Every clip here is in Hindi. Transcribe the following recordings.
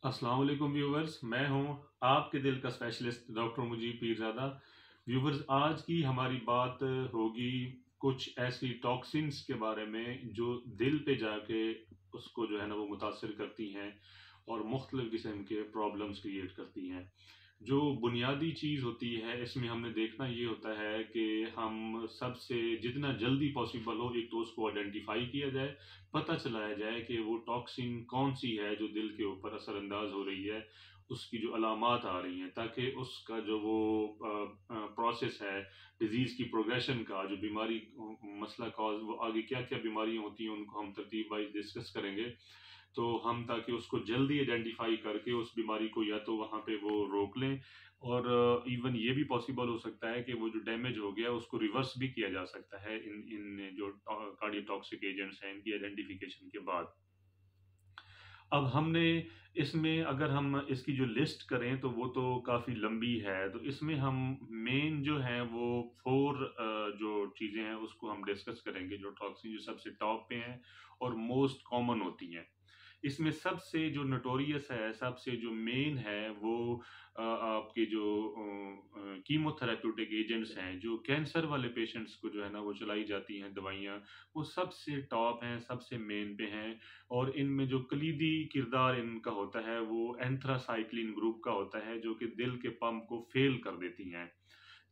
अस्सलाम वालेकुम व्यूवर्स, मैं हूं आपके दिल का specialist doctor Mujeeb Peerzada. Viewers, आज की हमारी बात होगी कुछ ऐसी टॉक्सिन्स के बारे में जो दिल पे जाके उसको जो है ना वो मुतासिर करती हैं और मुख्तलिफ किस्म के प्रॉब्लम्स क्रिएट करती हैं। जो बुनियादी चीज़ होती है इसमें हमने देखना ये होता है कि हम सबसे जितना जल्दी पॉसिबल हो एक तो उसको आइडेंटिफाई किया जाए, पता चलाया जाए कि वो टॉक्सिन कौन सी है जो दिल के ऊपर असरअंदाज हो रही है, उसकी जो अलामात आ रही हैं, ताकि उसका जो वो प्रोसेस है डिजीज़ की प्रोग्रेशन का, जो बीमारी मसला कॉज वो आगे क्या क्या बीमारियां होती हैं उनको हम तरतीब वाइज डिस्कस करेंगे। तो हम ताकि उसको जल्दी आइडेंटिफाई करके उस बीमारी को या तो वहाँ पे वो रोक लें और इवन ये भी पॉसिबल हो सकता है कि वो जो डैमेज हो गया उसको रिवर्स भी किया जा सकता है इन इन जो कार्डियोटॉक्सिक एजेंट्स हैं इनकी आइडेंटिफिकेशन के बाद। अब हमने इसमें अगर हम इसकी जो लिस्ट करें तो वो तो काफ़ी लंबी है, तो इसमें हम मेन जो है वो 4 जो चीज़ें हैं उसको हम डिस्कस करेंगे, जो टॉक्सिन जो सबसे टॉप पे हैं और मोस्ट कॉमन होती हैं। इसमें सबसे जो नोटोरियस है, सबसे जो मेन है वो आपके जो कीमोथेरेप्यूटिक एजेंट्स हैं, जो कैंसर वाले पेशेंट्स को जो है ना वो चलाई जाती हैं दवाइयाँ, वो सबसे टॉप हैं, सबसे मेन पे हैं। और इनमें जो कलीदी किरदार इनका होता है वो एंथ्रासाइक्लिन ग्रुप का होता है, जो कि दिल के पंप को फेल कर देती हैं।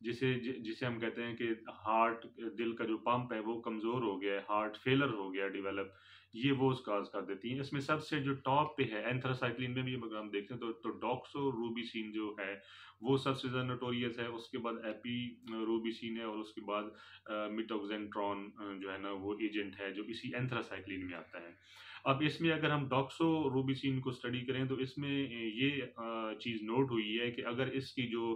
जिसे हम कहते हैं कि हार्ट दिल का जो पंप है वो कमज़ोर हो गया है, हार्ट फेलर हो गया डेवलप, ये वो काज़ कर देती हैं। इसमें सबसे जो टॉप पे है एंथ्रासाइक्लिन में भी अगर हम देखते हैं तो डॉक्सोरूबिसिन जो है वो सबसे ज़्यादा नोटोरियस है, उसके बाद एपिरोबिसिन है और उसके बाद मिटोक्सेंट्रॉन जो है ना वो एजेंट है जो इसी एंथ्रासाइक्लिन में आता है। अब इसमें अगर हम डॉक्सोरूबिसिन को स्टडी करें तो इसमें ये चीज़ नोट हुई है कि अगर इसकी जो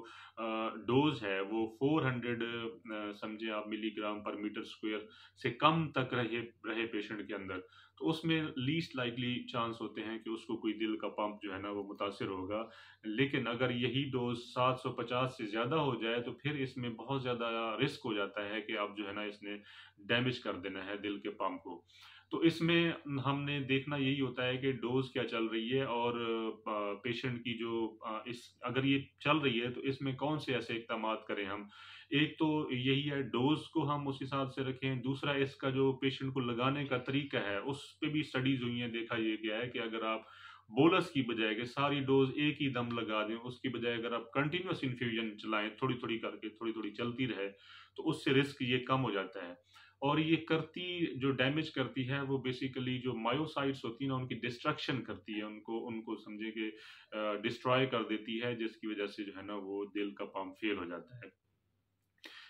डोज है वो 400 समझे आप मिलीग्राम पर मीटर स्क्वायर से कम तक रहे रहे पेशेंट के अंदर, तो उसमें लीस्ट लाइकली चांस होते हैं कि उसको कोई दिल का पंप जो है ना वो मुतासिर होगा। लेकिन अगर यही डोज 750 से ज़्यादा हो जाए तो फिर इसमें बहुत ज़्यादा रिस्क हो जाता है कि अब जो है ना इसने डैमेज कर देना है दिल के पंप को। तो इसमें हमने देखना यही होता है कि डोज क्या चल रही है और पेशेंट की जो इस अगर ये चल रही है तो इसमें कौन से ऐसे इक़दामात करें हम। एक तो यही है डोज को हम उस हिसाब से रखें, दूसरा इसका जो पेशेंट को लगाने का तरीका है उस पे भी स्टडीज़ हुई हैं, देखा ये गया है कि अगर आप बोलस की बजाय कि सारी डोज एक ही दम लगा दें, उसकी बजाय अगर आप कंटिन्यूअस इन्फ्यूजन चलाएँ, थोड़ी-थोड़ी करके, थोड़ी-थोड़ी चलती रहे, तो उससे रिस्क ये कम हो जाता है। और ये करती जो डैमेज करती है वो बेसिकली जो मायोसाइट्स होती है ना उनकी डिस्ट्रक्शन करती है, उनको उनको समझे कि डिस्ट्रॉय कर देती है, जिसकी वजह से जो है ना वो दिल का पंप फेल हो जाता है।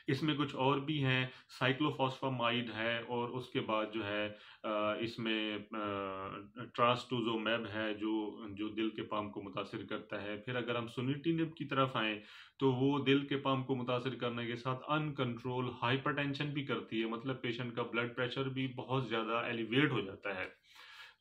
इसमें कुछ और भी हैं, साइक्लोफॉस्फामाइड है और उसके बाद जो है इसमें ट्रास्टुज़ोमैब है जो जो दिल के पंप को मुतासिर करता है। फिर अगर हम सुनिटिनिब की तरफ आएँ, तो वो दिल के पंप को मुतासिर करने के साथ अनकंट्रोल हाइपरटेंशन भी करती है, मतलब पेशेंट का ब्लड प्रेशर भी बहुत ज़्यादा एलिवेट हो जाता है।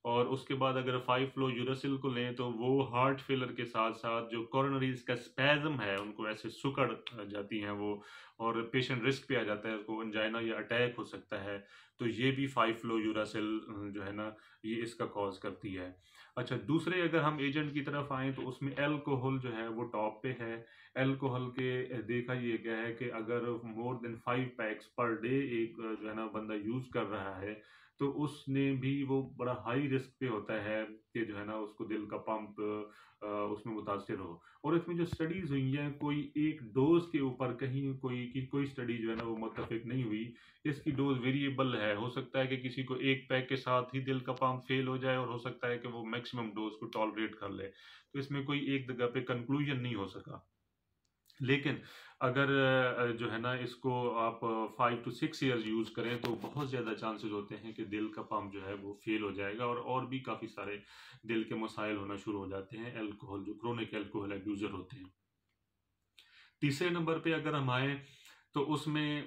और उसके बाद अगर 5 फ्लो यूरासिल को लें तो वो हार्ट फेलियर के साथ-साथ जो कोरोनरीज़ का स्पैज़म है, उनको ऐसे सुकड़ जाती हैं वो और पेशेंट रिस्क पे आ जाता है, उसको एंजाइना या अटैक हो सकता है। तो ये भी 5 फ्लो यूरासिल जो है ना, ये इसका कॉज़ करती है। अच्छा, दूसरे अगर हम एजेंट की तरफ आएँ तो उसमें अल्कोहल जो है वो टॉप पे है। अल्कोहल के देखा ये गया है कि अगर more than 5 PACS per day एक जो है ना बंदा यूज़ कर रहा है, तो उसने भी वो बड़ा हाई रिस्क पे होता है कि जो है ना उसको दिल का पंप उसमें मुतासिर हो। और इसमें जो स्टडीज़ हुई हैं कोई एक डोज़ के ऊपर कहीं कोई स्टडी जो है ना वो मुत्तफ़िक नहीं हुई। इसकी डोज़ वेरिएबल है, हो सकता है कि किसी को 1 पैक के साथ ही दिल का पंप फ़ेल हो जाए और हो सकता है कि वो मैक्सिमम डोज़ को टॉलरेट कर ले। तो इसमें कोई एक जगह पे कंक्लूजन नहीं हो सका। लेकिन अगर जो है ना इसको आप 5 टू 6 ईयर्स यूज़ करें तो बहुत ज़्यादा चांसेस होते हैं कि दिल का पंप जो है वो फ़ेल हो जाएगा और भी काफ़ी सारे दिल के मसाइल होना शुरू हो जाते हैं अल्कोहल जो क्रोनिक अल्कोहल अब्यूज़र होते हैं। तीसरे नंबर पे अगर हम आएँ तो उसमें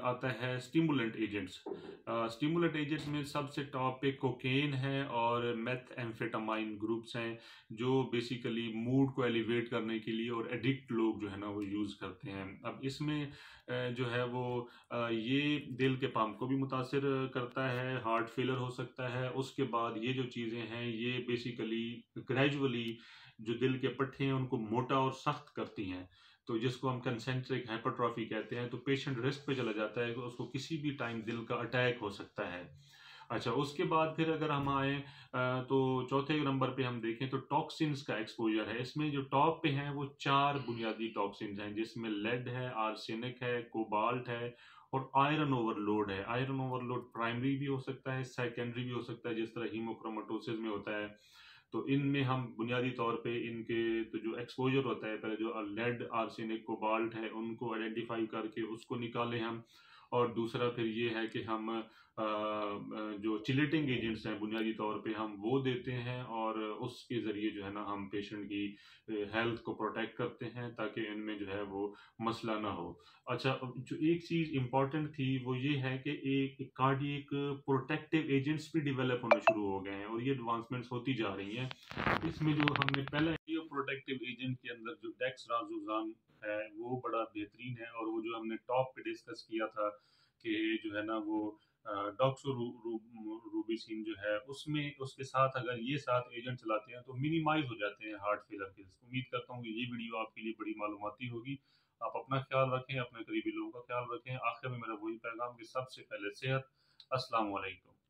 आता है स्टिमुलेंट एजेंट्स। स्टिमुलेंट एजेंट्स में सबसे टॉप पे कोकेन है और मेथ एम्फेटामाइन ग्रुप्स हैं, जो बेसिकली मूड को एलिवेट करने के लिए और एडिक्ट लोग जो है ना वो यूज़ करते हैं। अब इसमें जो है वो ये दिल के पंप को भी मुतासिर करता है, हार्ट फेलर हो सकता है। उसके बाद ये जो चीज़ें हैं ये बेसिकली ग्रेजुअली जो दिल के पट्टे हैं उनको मोटा और सख्त करती हैं, तो जिसको हम कंसेंट्रिक हाइपरट्रॉफी कहते हैं। तो पेशेंट रिस्क पे चला जाता है कि उसको किसी भी टाइम दिल का अटैक हो सकता है। अच्छा, उसके बाद फिर अगर हम आए तो चौथे नंबर पे हम देखें तो टॉक्सिन्स का एक्सपोजर है। इसमें जो टॉप पे हैं वो 4 बुनियादी टॉक्सिन्स हैं, जिसमें लेड है, आर्सेनिक है, कोबाल्ट है और आयरन ओवरलोड है। आयरन ओवरलोड प्राइमरी भी हो सकता है, सेकेंडरी भी हो सकता है, जिस तरह हीमोक्रोमेटोसिस में होता है। तो इनमें हम बुनियादी तौर पे इनके तो जो एक्सपोजर होता है, पहले जो लेड, आर्सेनिक, कोबाल्ट है उनको आइडेंटिफाई करके उसको निकालें हम। और दूसरा फिर ये है कि हम जो चिलेटिंग एजेंट्स हैं बुनियादी तौर पे हम वो देते हैं, और उसके ज़रिए जो है ना हम पेशेंट की हेल्थ को प्रोटेक्ट करते हैं ताकि इनमें जो है वो मसला ना हो। अच्छा, जो एक चीज़ इम्पॉर्टेंट थी वो ये है कि एक कार्डियक प्रोटेक्टिव एजेंट्स भी डेवलप होना शुरू हो गए हैं और ये एडवांसमेंट्स होती जा रही हैं। इसमें जो हमने पहला प्रोटेक्टिव एजेंट के अंदर जो डेक्सराज़ोज़ाम है वो बड़ा बेहतरीन है, और वो जो हमने टॉप पे डिस्कस किया था कि जो है ना वो डॉक्सोरूबिसिन जो है उसमें उसके साथ अगर ये 7 एजेंट चलाते हैं तो मिनिमाइज हो जाते हैं हार्ट फेलर के रिस्क। उम्मीद करता हूँ कि ये वीडियो आपके लिए बड़ी मालूमाती होगी। आप अपना ख्याल रखें, अपने करीबी लोगों का ख्याल रखें। आखिर में मेरा वही पैगाम कि सबसे पहले सेहत। अस्सलाम वालेकुम।